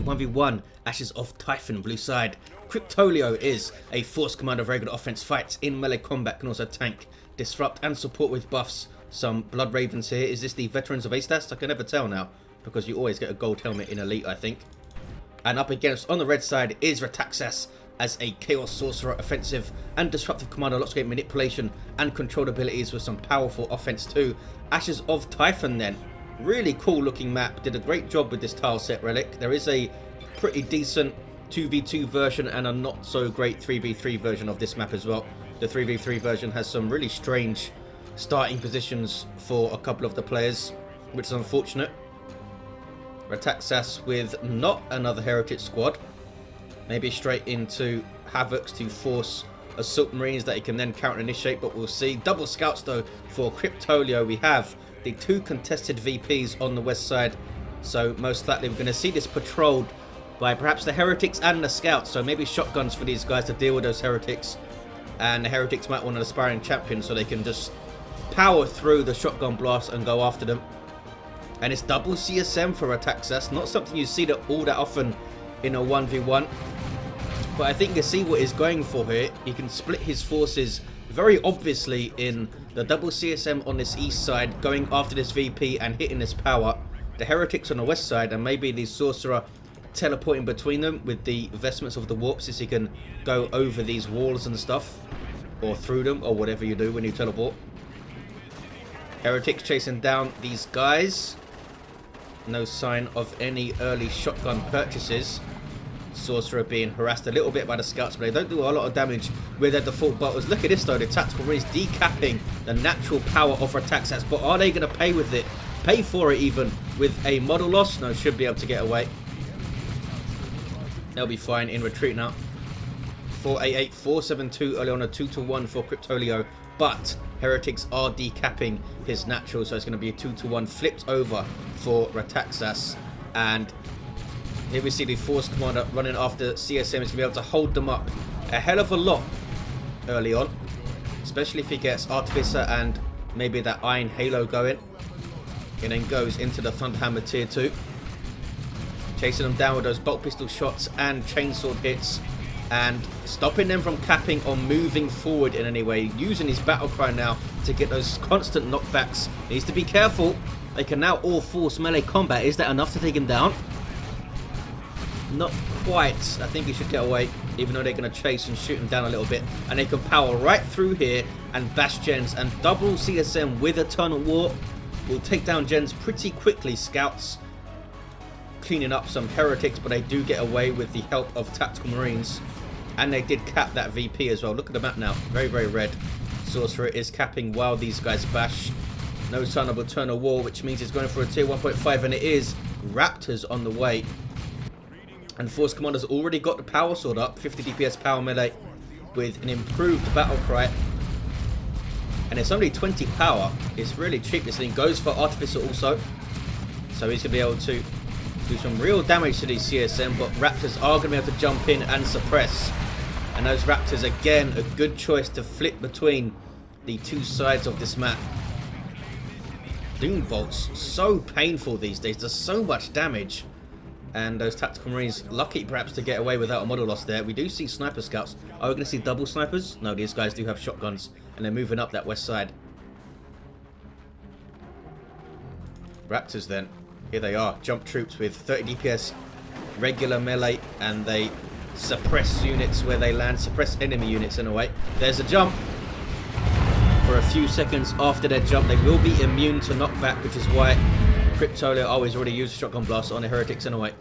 1v1 Ashes of Typhon blue side. Kryptoleo is a force commander of regular offense, fights in melee combat, can also tank, disrupt and support with buffs. Some Blood Ravens here. Is this the Veterans of Astas? I can never tell now, because you always get a gold helmet in Elite, I think. And up against, on the red side, is Rataxas as a Chaos Sorcerer, offensive and disruptive commander, lots of great manipulation and control abilities with some powerful offense too. Ashes of Typhon then. Really cool looking map. Did a great job with this tile set relic. There is a pretty decent 2v2 version and a not so great 3v3 version of this map as well. The 3v3 version has some really strange starting positions for a couple of the players, which is unfortunate. Rataxas with not another Heritage squad. Maybe straight into Havocs to force Assault Marines that he can then counter initiate, but we'll see. Double scouts though for Kryptoleo. We have the two contested VPs on the west side, so most likely we're going to see this patrolled by perhaps the Heretics and the scouts, so maybe shotguns for these guys to deal with those Heretics, and the Heretics might want an aspiring champion so they can just power through the shotgun blast and go after them. And it's double CSM for Rataxas, not something you see all that often in a 1v1, but I think you can see what he's going for here. He can split his forces very obviously in the double CSM on this east side, going after this VP and hitting this power. The Heretics on the west side, and maybe the Sorcerer teleporting between them with the vestments of the warps, so he can go over these walls and stuff, or through them, or whatever you do when you teleport. Heretics chasing down these guys. No sign of any early shotgun purchases. Sorcerer being harassed a little bit by the scouts, but they don't do a lot of damage with their default bottles. Look at this though, the tactical marines decapping the natural power of Rataxas, but are they going to pay with it? Pay for it even with a model loss? No, should be able to get away. They'll be fine in retreat now. 488, 472 early on, a 2-1 for Kryptoleo, but Heretics are decapping his natural, so it's going to be a 2-1 flipped over for Rataxas. And here we see the Force Commander running after CSM. Is going to be able to hold them up a hell of a lot early on, especially if he gets Artificer and maybe that Iron Halo going, and then goes into the Thunderhammer tier 2, chasing them down with those bolt pistol shots and chainsword hits, and stopping them from capping or moving forward in any way. Using his battle cry now to get those constant knockbacks. Needs to be careful. They can now all force melee combat. Is that enough to take him down? Not quite. I think he should get away, even though they're going to chase and shoot him down a little bit. And they can power right through here and bash gens, and double CSM with Eternal War will take down gens pretty quickly. Scouts cleaning up some Heretics, but they do get away with the help of Tactical Marines. And they did cap that VP as well. Look at the map now. Very, very red. Sorcerer is capping while these guys bash. No sign of Eternal War, which means he's going for a tier 1.5, and it is Raptors on the way. And Force Commander's already got the power sword up, 50 DPS power melee with an improved battle cry. And it's only 20 power. It's really cheap. This thing goes for Artificer also. So he's going to be able to do some real damage to these CSM, but Raptors are going to be able to jump in and suppress. And those Raptors, again, a good choice to flip between the two sides of this map. Doom Bolts, so painful these days. There's so much damage. And those Tactical Marines, lucky perhaps to get away without a model loss there. We do see Sniper Scouts. Are we going to see double snipers? No, these guys do have shotguns, and they're moving up that west side. Raptors then. Here they are. Jump troops with 30 DPS, regular melee, and they suppress units where they land. Suppress enemy units in a way. There's a jump. For a few seconds after their jump, they will be immune to knockback, which is why Kryptoleo always already used shotgun blast on the Heretics in a way.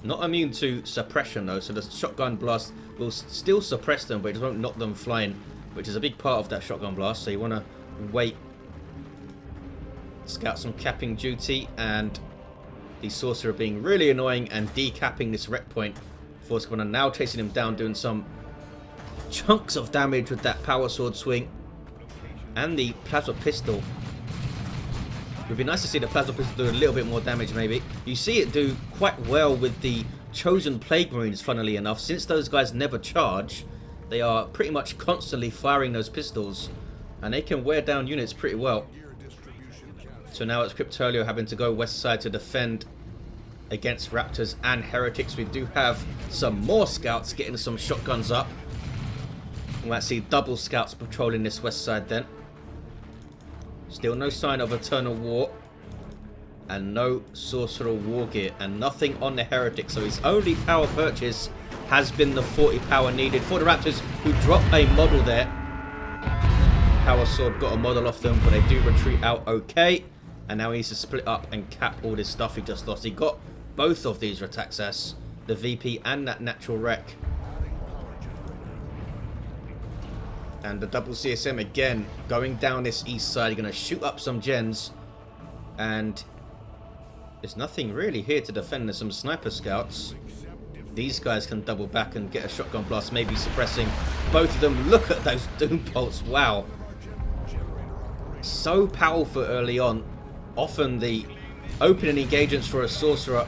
Not immune to suppression though, so the shotgun blast will still suppress them, but it just won't knock them flying, which is a big part of that shotgun blast. So you want to wait. Scouts on capping duty, and the Sorcerer being really annoying and decapping this wreck point. Force Commander now chasing him down, doing some chunks of damage with that power sword swing and the plasma pistol. It would be nice to see the plasma pistol do a little bit more damage maybe. You see it do quite well with the chosen Plague Marines, funnily enough. Since those guys never charge, they are pretty much constantly firing those pistols, and they can wear down units pretty well. So now it's Kryptoleo having to go west side to defend against Raptors and Heretics. We do have some more scouts getting some shotguns up. We might see double scouts patrolling this west side then. Still no sign of Eternal War. And no Sorcerer War gear. And nothing on the Heretics. So his only power purchase has been the 40 power needed for the Raptors, who dropped a model there. Power Sword got a model off them, but they do retreat out okay. And now he needs to split up and cap all this stuff he just lost. He got both of these Rataxas, the VP and that natural wreck. And the double CSM again going down this east side. You're going to shoot up some gens. And there's nothing really here to defend. There's some sniper scouts. These guys can double back and get a shotgun blast, maybe suppressing both of them. Look at those doom bolts. Wow. So powerful early on. Often the opening engagements for a sorcerer,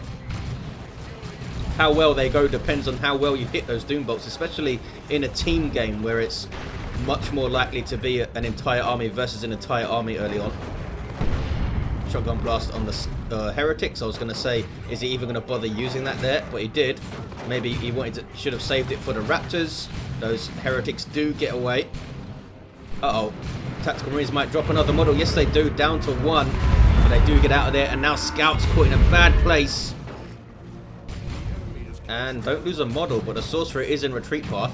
how well they go depends on how well you hit those doom bolts, especially in a team game where it's much more likely to be an entire army versus an entire army early on. Shotgun blast on the Heretics. I was going to say, is he even going to bother using that there? But he did. Maybe he should have saved it for the Raptors. Those Heretics do get away. Uh-oh. Tactical Marines might drop another model. Yes, they do. Down to one. But they do get out of there. And now Scouts caught in a bad place. And don't lose a model, but the Sorcerer is in retreat path.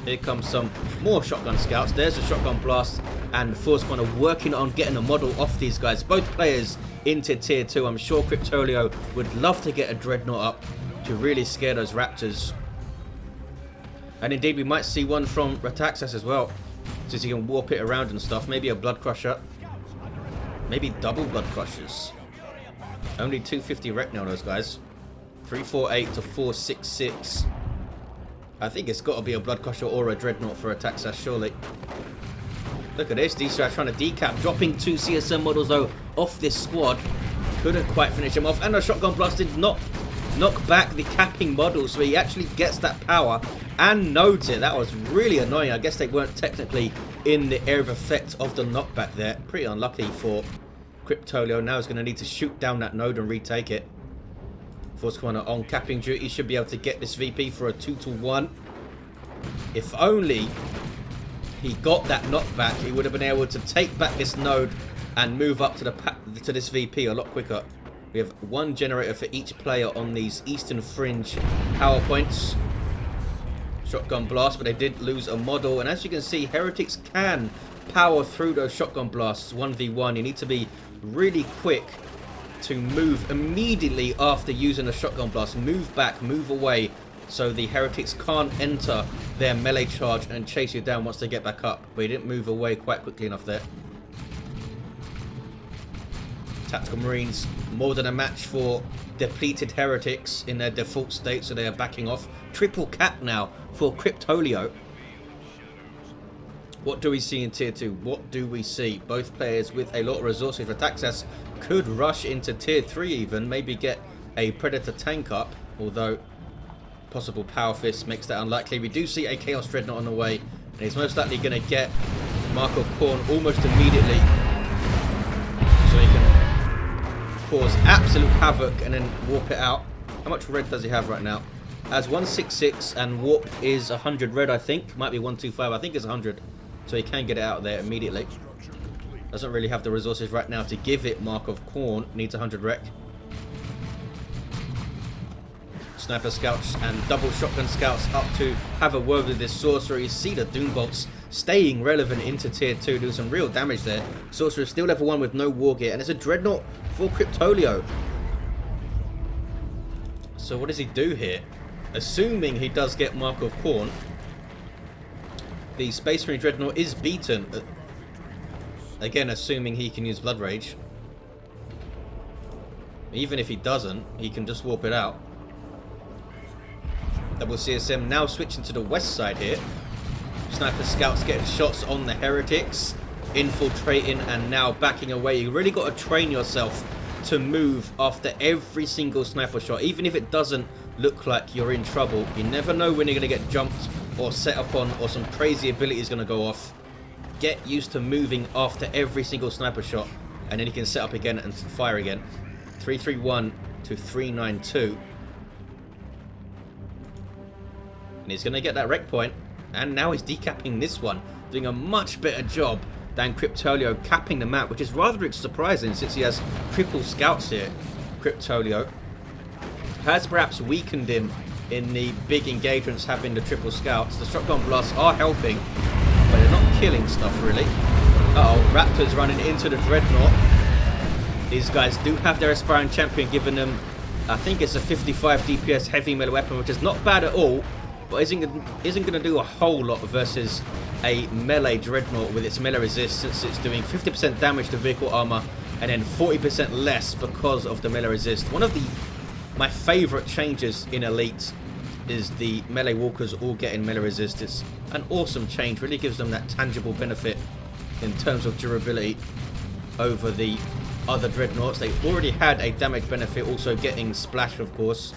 Here comes some more shotgun scouts. There's a shotgun blast, and Force kind of working on getting a model off these guys. Both players into tier 2. I'm sure kryptoleo would love to get a dreadnought up to really scare those Raptors. And indeed, we might see one from Rataxas as well, since he can warp it around and stuff. Maybe a blood crusher, maybe double blood crushers. Only 250 wreck now, those guys. 348 to 466. I think it's got to be a blood crusher or a dreadnought for Rataxas, surely. Look at this. These guys trying to decap, dropping 2 CSM models though off this squad. Couldn't quite finish him off, and the shotgun blast did not knock back the capping model, so he actually gets that power and nodes it. That was really annoying. I guess they weren't technically in the area of effect of the knockback there. Pretty unlucky for kryptoleo. Now he's going to need to shoot down that node and retake it. Force Commander on capping duty should be able to get this VP for a 2-to-1. If only he got that knockback, he would have been able to take back this node and move up to this VP a lot quicker. We have 1 generator for each player on these eastern fringe power points. Shotgun blast, but they did lose a model. And as you can see, Heretics can power through those shotgun blasts 1v1. You need to be really quick to move immediately after using a shotgun blast. Move back, move away, so the Heretics can't enter their melee charge and chase you down once they get back up. But he didn't move away quite quickly enough there. Tactical Marines more than a match for depleted Heretics in their default state, so they are backing off. Triple cap now for kryptoleo. What do we see in tier 2? What do we see? Both players with a lot of resources. Rataxas could rush into tier 3 even, maybe get a Predator tank up, although possible Power Fist makes that unlikely. We do see a Chaos Dreadnought on the way, and he's most likely going to get Mark of Khorne almost immediately, so he can cause absolute havoc and then warp it out. How much red does he have right now? Has 166, and warp is 100 red, I think. Might be 125, I think it's 100. So he can get it out there immediately. Doesn't really have the resources right now to give it Mark of Khorne. Needs 100 wreck. Sniper scouts and double shotgun scouts up to have a word with this sorcerer. You see the doom bolts staying relevant into tier 2, doing some real damage there. Sorcerer is still level 1 with no war gear, and it's a dreadnought for kryptoleo. So what does he do here? Assuming he does get Mark of Khorne, the Space Marine Dreadnought is beaten. Again, assuming he can use Blood Rage. Even if he doesn't, he can just warp it out. Double CSM now switching to the west side here. Sniper scouts getting shots on the Heretics, infiltrating and now backing away. You really got to train yourself to move after every single sniper shot, even if it doesn't look like you're in trouble. You never know when you're going to get jumped or set up on, or some crazy ability is going to go off. Get used to moving after every single sniper shot, and then you can set up again and fire again. 331 to 392. And he's going to get that wreck point. And now he's decapping this one, doing a much better job than Kryptoleo capping the map, which is rather surprising since he has triple scouts here. Kryptoleo has perhaps weakened him in the big engagements having the triple scouts. The shotgun blasts are helping, but they're not killing stuff really. Uh-oh, Raptors running into the Dreadnought. These guys do have their aspiring champion giving them, I think it's a 55 DPS heavy melee weapon, which is not bad at all, but isn't going to do a whole lot versus a melee Dreadnought with its melee resist, since it's doing 50% damage to vehicle armor and then 40% less because of the melee resist. One of my favourite changes in Elite is the melee walkers all getting melee resist. It's an awesome change, really gives them that tangible benefit in terms of durability over the other Dreadnoughts. They already had a damage benefit, also getting splash of course,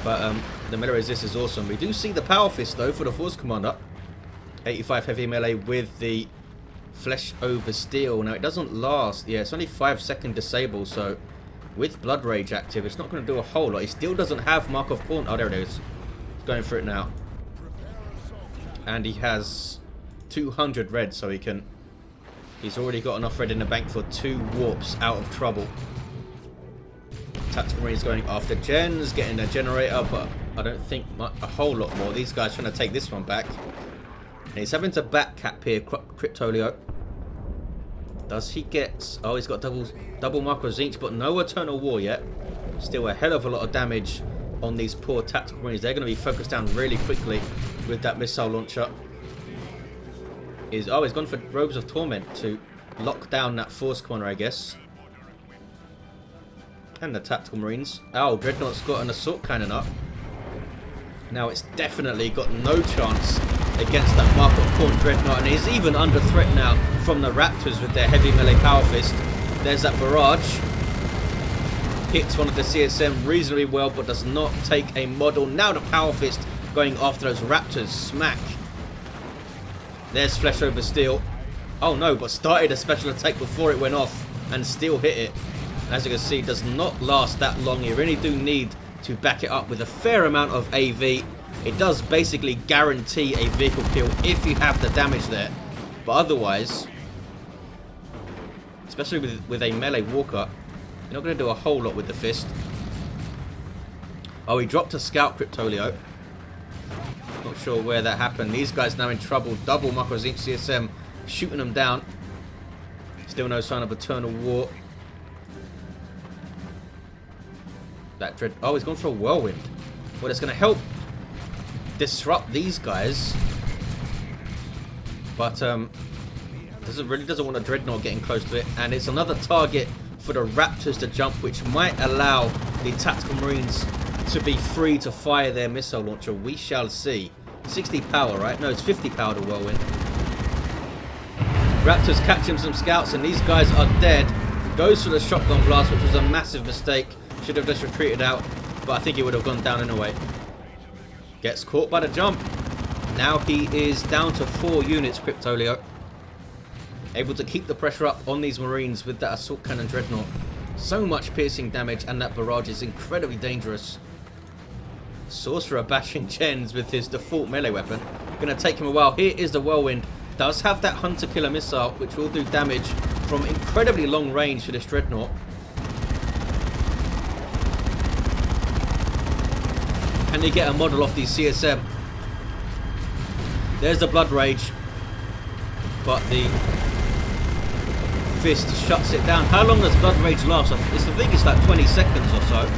but the melee resist is awesome. We do see the power fist though for the Force Commander, 85 heavy melee with the flesh over steel. Now it doesn't last, yeah, it's only 5-second disable, so with Blood Rage active it's not going to do a whole lot. He still doesn't have Mark of Corn. Oh, there it is. He's going for it now, and he has 200 red, so he's already got enough red in the bank for 2 warps out of trouble. Tactical Marines going after gens, getting a generator, but I don't think a whole lot more. These guys trying to take this one back. And he's having to back cap here, Kryptoleo. Does he get... Oh, he's got double Marco Zinch, but no Eternal War yet. Still a hell of a lot of damage on these poor Tactical Marines. They're going to be focused down really quickly with that missile launcher. He's gone for Robes of Torment to lock down that Force Commander, I guess. And the Tactical Marines. Oh, Dreadnought's got an Assault Cannon up. Now it's definitely got no chance against that Mark of Corn Dreadnought, and he's even under threat now from the Raptors with their heavy melee power fist. There's that barrage. Hits one of the CSM reasonably well, but does not take a model. Now the power fist going after those Raptors. Smack. There's flesh over steel. Oh no, but started a special attack before it went off and still hit it. As you can see, does not last that long. You really do need to back it up with a fair amount of AV. It does basically guarantee a vehicle kill if you have the damage there. But otherwise, especially with a melee walker, you're not going to do a whole lot with the fist. Oh, he dropped a scout, Kryptoleo. Not sure where that happened. These guys now in trouble. Double Marco Zinch CSM shooting them down. Still no sign of Eternal War. That dread. Oh, he's gone for a whirlwind. Well, it's going to help disrupt these guys, but really doesn't want a Dreadnought getting close to it, and it's another target for the Raptors to jump, which might allow the Tactical Marines to be free to fire their missile launcher. We shall see. 60 power, right? No, it's 50 power to whirlwind. Raptors catching some scouts, and these guys are dead. Goes for the shotgun blast, which was a massive mistake. Should have just retreated out, but I think he would have gone down anyway. Gets caught by the jump. Now he is down to 4 units, Kryptoleo. Able to keep the pressure up on these Marines with that Assault Cannon Dreadnought. So much piercing damage, and that barrage is incredibly dangerous. Sorcerer bashing gens with his default melee weapon. Gonna take him a while. Here is the whirlwind. Does have that Hunter Killer missile, which will do damage from incredibly long range to this Dreadnought. Can they get a model off these CSM? There's the Blood Rage, but the fist shuts it down. How long does Blood Rage last? I think it's like 20 seconds or so.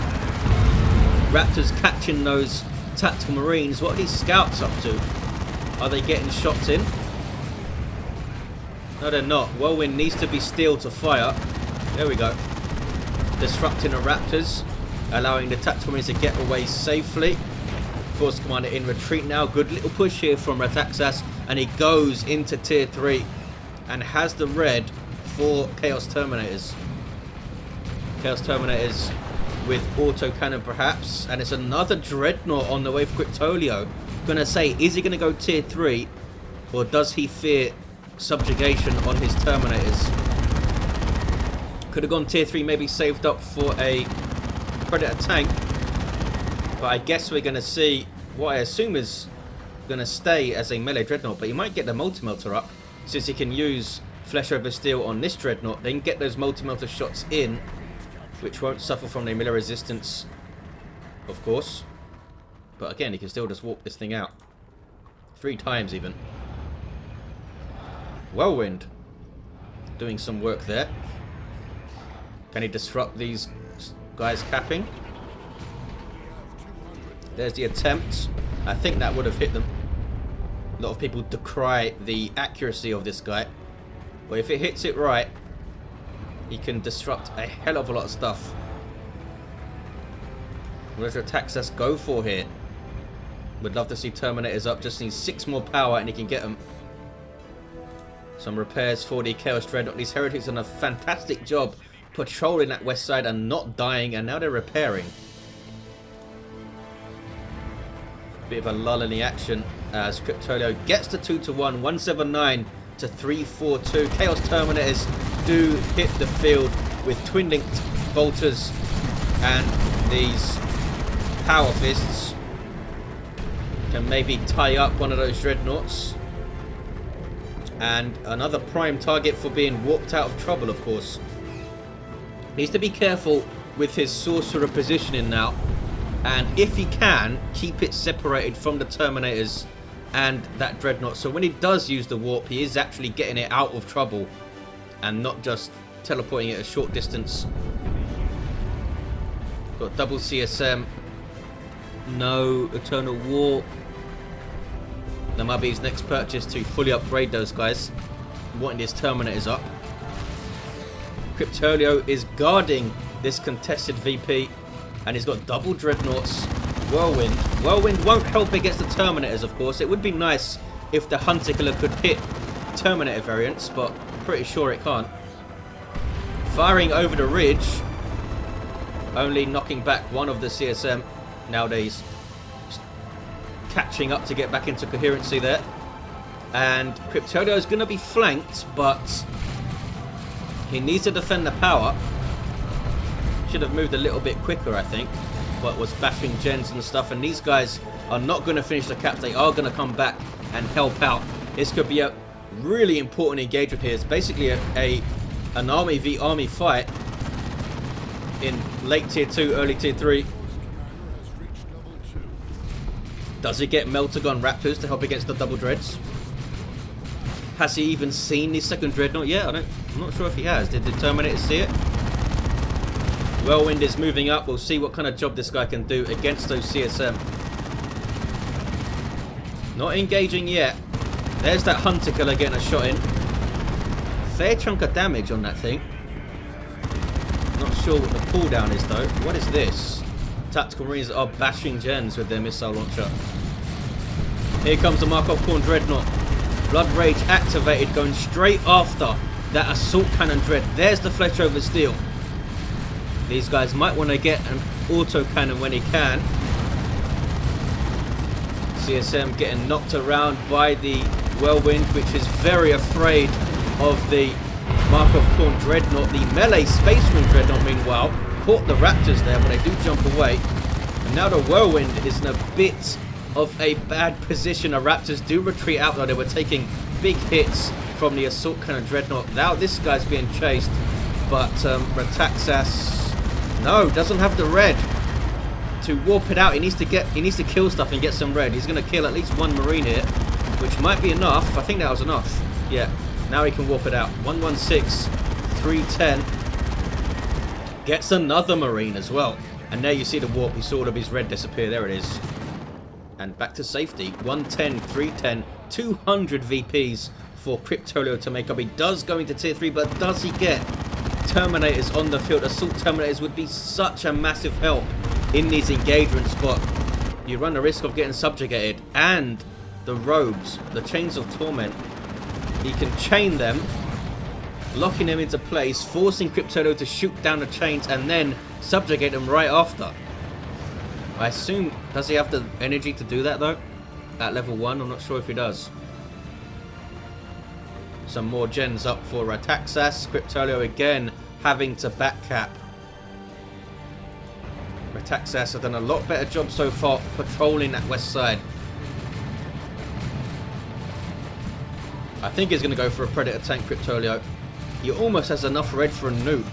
Raptors catching those Tactical Marines. What are these scouts up to? Are they getting shots in? No, they're not. Whirlwind needs to be steel to fire. There we go. Disrupting the Raptors, allowing the Tactical Marines to get away safely. Force Commander in retreat now. Good little push here from Rataxas, and he goes into tier 3 and has the red for Chaos Terminators. Chaos Terminators with auto cannon perhaps, and it's another Dreadnought on the way for Kryptoleo. Gonna say, is he gonna go tier 3, or does he fear subjugation on his Terminators? Could have gone tier 3, maybe saved up for a Predator tank. But I guess we're going to see what I assume is going to stay as a melee Dreadnought. But he might get the Multi-Melter up, since he can use Flesh Over Steel on this Dreadnought. Then get those Multi-Melter shots in, which won't suffer from the melee resistance, of course. But again, he can still just walk this thing out. 3 times even. Whirlwind doing some work there. Can he disrupt these guys capping? There's the attempt. I think that would have hit them. A lot of people decry the accuracy of this guy. But if it hits it right, he can disrupt a hell of a lot of stuff. What does Rataxas go for here? Would love to see Terminators up. Just needs 6 more power and he can get them. Some repairs for the Chaos Dreadnought. These Heretics done a fantastic job patrolling that west side and not dying. And now they're repairing. Bit of a lull in the action as Kryptoleo gets to 2-1, 179 to 342. Chaos Terminators do hit the field with twin-linked bolters and these power fists. Can maybe tie up one of those dreadnoughts. And another prime target for being warped out of trouble, of course. Needs to be careful with his Sorcerer positioning now. And if he can, keep it separated from the Terminators and that Dreadnought. So when he does use the warp, he is actually getting it out of trouble and not just teleporting it a short distance. Got double CSM. No Eternal Warp. That might be his next purchase to fully upgrade those guys. Wanting his Terminators up. Kryptoleo is guarding this contested VP. And he's got double Dreadnoughts. Whirlwind. Whirlwind won't help against the Terminators, of course. It would be nice if the Hunter Killer could hit Terminator variants, but pretty sure it can't. Firing over the ridge. Only knocking back one of the CSM nowadays. Just catching up to get back into coherency there. And Kryptoleo is going to be flanked, but he needs to defend the power. Should have moved a little bit quicker, I think, but was bashing gens and stuff. And these guys are not going to finish the caps. They are going to come back and help out. This could be a really important engagement here. It's basically an army v army fight in late tier 2, early tier 3. Does he get Meltagon Raptors to help against the double dreads? Has he even seen the second Dreadnought yet? I'm not sure if he has. Did the Terminator see it? Whirlwind is moving up. We'll see what kind of job this guy can do against those CSM. Not engaging yet. There's that Hunter Killer getting a shot in. Fair chunk of damage on that thing. Not sure what the cooldown is though. What is this? Tactical Marines are bashing gens with their missile launcher. Here comes the Markov Khorne Dreadnought. Blood Rage activated, going straight after that Assault Cannon Dread. There's the Flesh Over Steel. These guys might want to get an auto cannon when he can. CSM getting knocked around by the Whirlwind, which is very afraid of the Markov Khorne Dreadnought. The melee Space Marine Dreadnought, meanwhile, caught the Raptors there, but they do jump away. And now the Whirlwind is in a bit of a bad position. The Raptors do retreat out, though. They were taking big hits from the Assault Cannon Dreadnought. Now this guy's being chased, but Rataxas... No, doesn't have the red to warp it out. He needs to kill stuff and get some red. He's going to kill at least one Marine here, which might be enough. I think that was enough. Yeah, now he can warp it out. 116, 310. Gets another Marine as well. And there you see the warp. He saw all of his red disappear. There it is. And back to safety. 110, 310, 200 VPs for Kryptoleo to make up. He does go into tier 3, but does he get Terminators on the field? Assault Terminators would be such a massive help in these engagements, but you run the risk of getting subjugated. And the robes, the Chains of Torment, he can chain them, locking them into place, forcing Kryptoleo to shoot down the chains and then subjugate them right after. I assume, does he have the energy to do that though? At level 1, I'm not sure if he does. Some more gens up for Rataxas. Kryptoleo again having to backcap. Rataxas have done a lot better job so far patrolling that west side. I think he's going to go for a Predator tank, Kryptoleo. He almost has enough red for a nuke.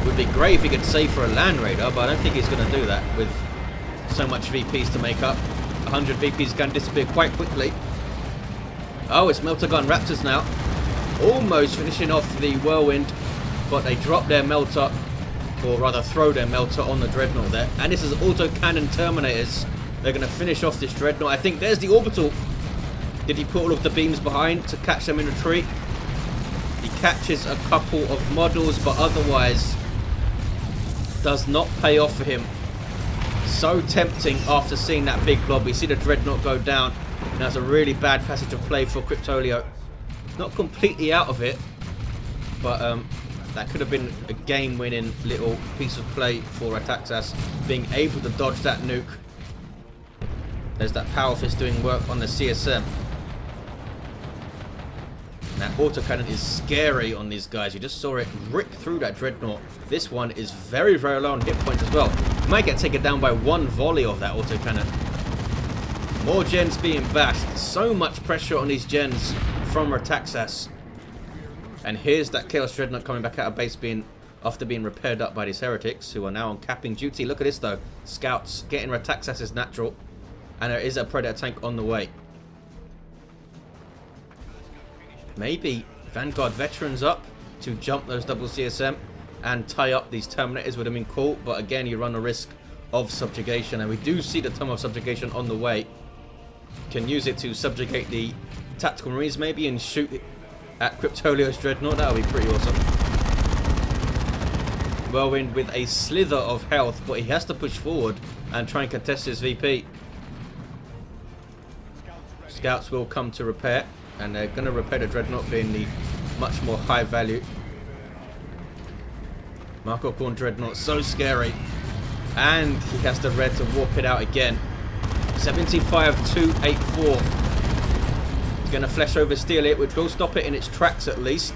Would be great if he could save for a land raider, but I don't think he's going to do that with so much VPs to make up. 100 VPs can disappear quite quickly. Oh, it's Melter Gun Raptors now. Almost finishing off the Whirlwind, but they drop their Melter, or rather throw their Melter on the Dreadnought there. And this is Autocannon Terminators. They're going to finish off this Dreadnought. I think there's the Orbital. Did he put all of the beams behind to catch them in retreat? He catches a couple of models, but otherwise does not pay off for him. So tempting after seeing that big blob. We see the Dreadnought go down. And that's a really bad passage of play for Kryptoleo. Not completely out of it, but that could have been a game-winning little piece of play for Rataxas, being able to dodge that nuke. There's that Power Fist doing work on the CSM. That autocannon is scary on these guys. You just saw it rip through that Dreadnought. This one is very, very low on hit points as well. Might get taken down by one volley of that autocannon. More gens being bashed. So much pressure on these gens from Rataxas. And here's that Chaos Dreadnought coming back out of base after being repaired up by these heretics, who are now on capping duty. Look at this though. Scouts getting Rataxas' natural. And there is a Predator tank on the way. Maybe Vanguard veterans up to jump those double CSM and tie up these Terminators would have been cool. But again, you run the risk of subjugation. And we do see the Tome of Subjugation on the way. Can use it to subjugate the Tactical Marines maybe and shoot at Kryptoleo's Dreadnought. That would be pretty awesome. Whirlwind with a slither of health, but he has to push forward and try and contest his VP. Scouts will come to repair, and they're going to repair the Dreadnought, being the much more high value. Marco Korn Dreadnought, so scary. And he has the red to warp it out again. 75-284. He's going to flesh over steel it, which will stop it in its tracks at least.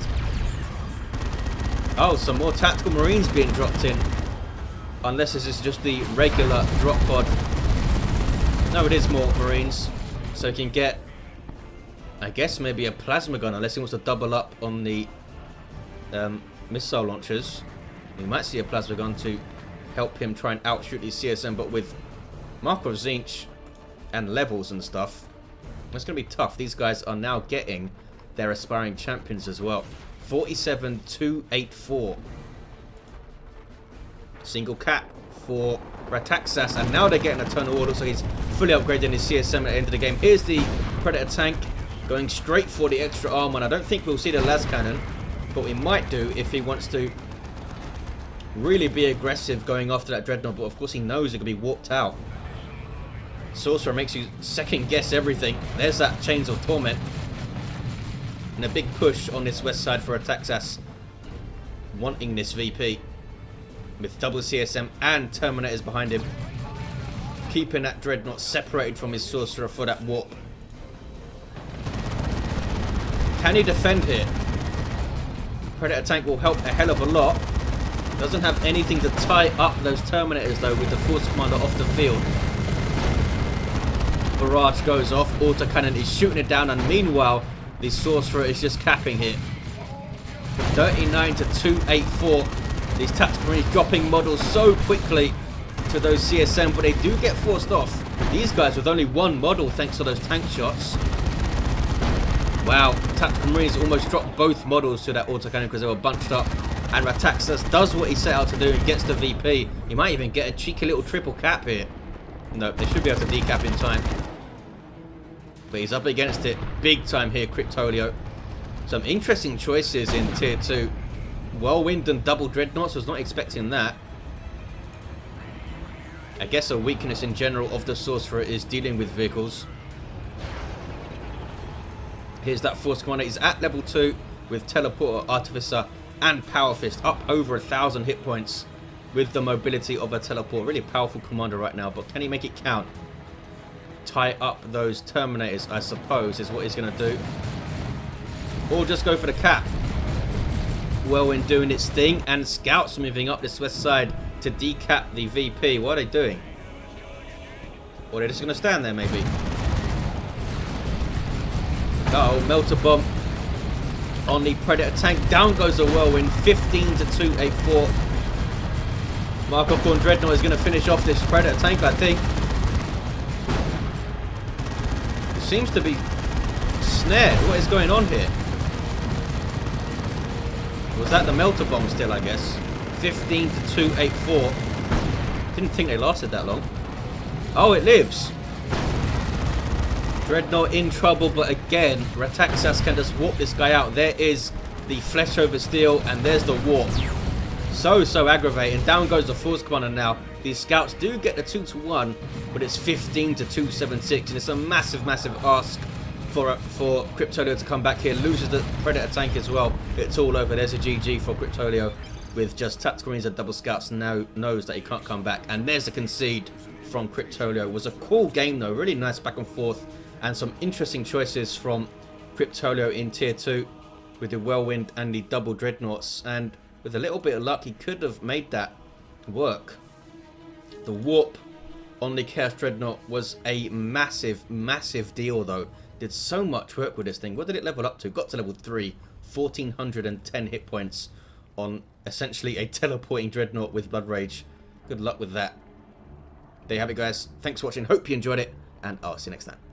Oh, some more Tactical Marines being dropped in. Unless this is just the regular drop pod. No, it is more Marines. So he can get, I guess, maybe a plasma gun, unless he wants to double up on the missile launchers. We might see a plasma gun to help him try and outshoot these CSM, but with Markov Zinch and levels and stuff, it's going to be tough. These guys are now getting their aspiring champions as well. 47-284. Single cap for Rataxas, and now they're getting a ton of order, so he's fully upgrading his CSM at the end of the game. Here's the Predator tank going straight for the extra armor, and I don't think we'll see the las cannon, but we might do if he wants to really be aggressive going after that Dreadnought, but of course he knows it could be warped out. Sorcerer makes you second guess everything. There's that Chains of Torment. And a big push on this west side for Rataxas, wanting this VP. With double CSM and Terminators behind him. Keeping that Dreadnought separated from his Sorcerer for that warp. Can he defend here? Predator tank will help a hell of a lot. Doesn't have anything to tie up those Terminators though with the Force Commander off the field. Barrage goes off. Autocannon is shooting it down, and meanwhile the Sorcerer is just capping here. 39-284. These Tactical Marines dropping models so quickly to those CSM, but they do get forced off. These guys with only one model thanks to those tank shots. Wow, Tactical Marines almost dropped both models to that autocannon because they were bunched up. And Rataxas does what he set out to do and gets the VP. He might even get a cheeky little triple cap here. No, they should be able to decap in time. But he's up against it big time here, Kryptoleo. Some interesting choices in Tier 2. Whirlwind and double Dreadnoughts, was not expecting that. I guess a weakness in general of the Sorcerer is dealing with vehicles. Here's that Force Commander. He's at level 2 with Teleporter, Artificer and Power Fist. Up over 1,000 hit points with the mobility of a Teleport. Really powerful commander right now, but can he make it count? Tie up those Terminators, I suppose, is what he's going to do. Or just go for the cap. Whirlwind doing its thing, and scouts moving up this west side to decap the VP. What are they doing? Or they're just going to stand there, maybe. Uh-oh, melter bomb on the Predator tank. Down goes the Whirlwind, 15 to 284. Marco Corn Dreadnought is going to finish off this Predator tank, I think. It seems to be snared. What is going on here? Was that the melter bomb still, I guess? 15 to 284. Didn't think they lasted that long. Oh, it lives. Dreadnought in trouble, but again, Rataxas can just warp this guy out. There is the flesh over steel, and there's the warp. So aggravating. Down goes the Force Commander now. These scouts do get the 2-1, but it's 15 to 276, and it's a massive ask for Kryptoleo to come back here. Loses the Predator tank as well. It's all over. There's a GG for Kryptoleo with just Tactical Marines and double scouts. Now knows that he can't come back, and there's a concede from Kryptoleo. It was a cool game though, really nice back and forth, and some interesting choices from Kryptoleo in tier 2 with the Whirlwind and the double Dreadnoughts, and with a little bit of luck he could have made that work. The warp on the Chaos Dreadnought was a massive deal though. Did so much work with this thing. What did it level up to? Got to level 3, 1410 hit points on essentially a teleporting Dreadnought with Blood Rage. Good luck with that. There you have it, guys. Thanks for watching. Hope you enjoyed it, and I'll see you next time.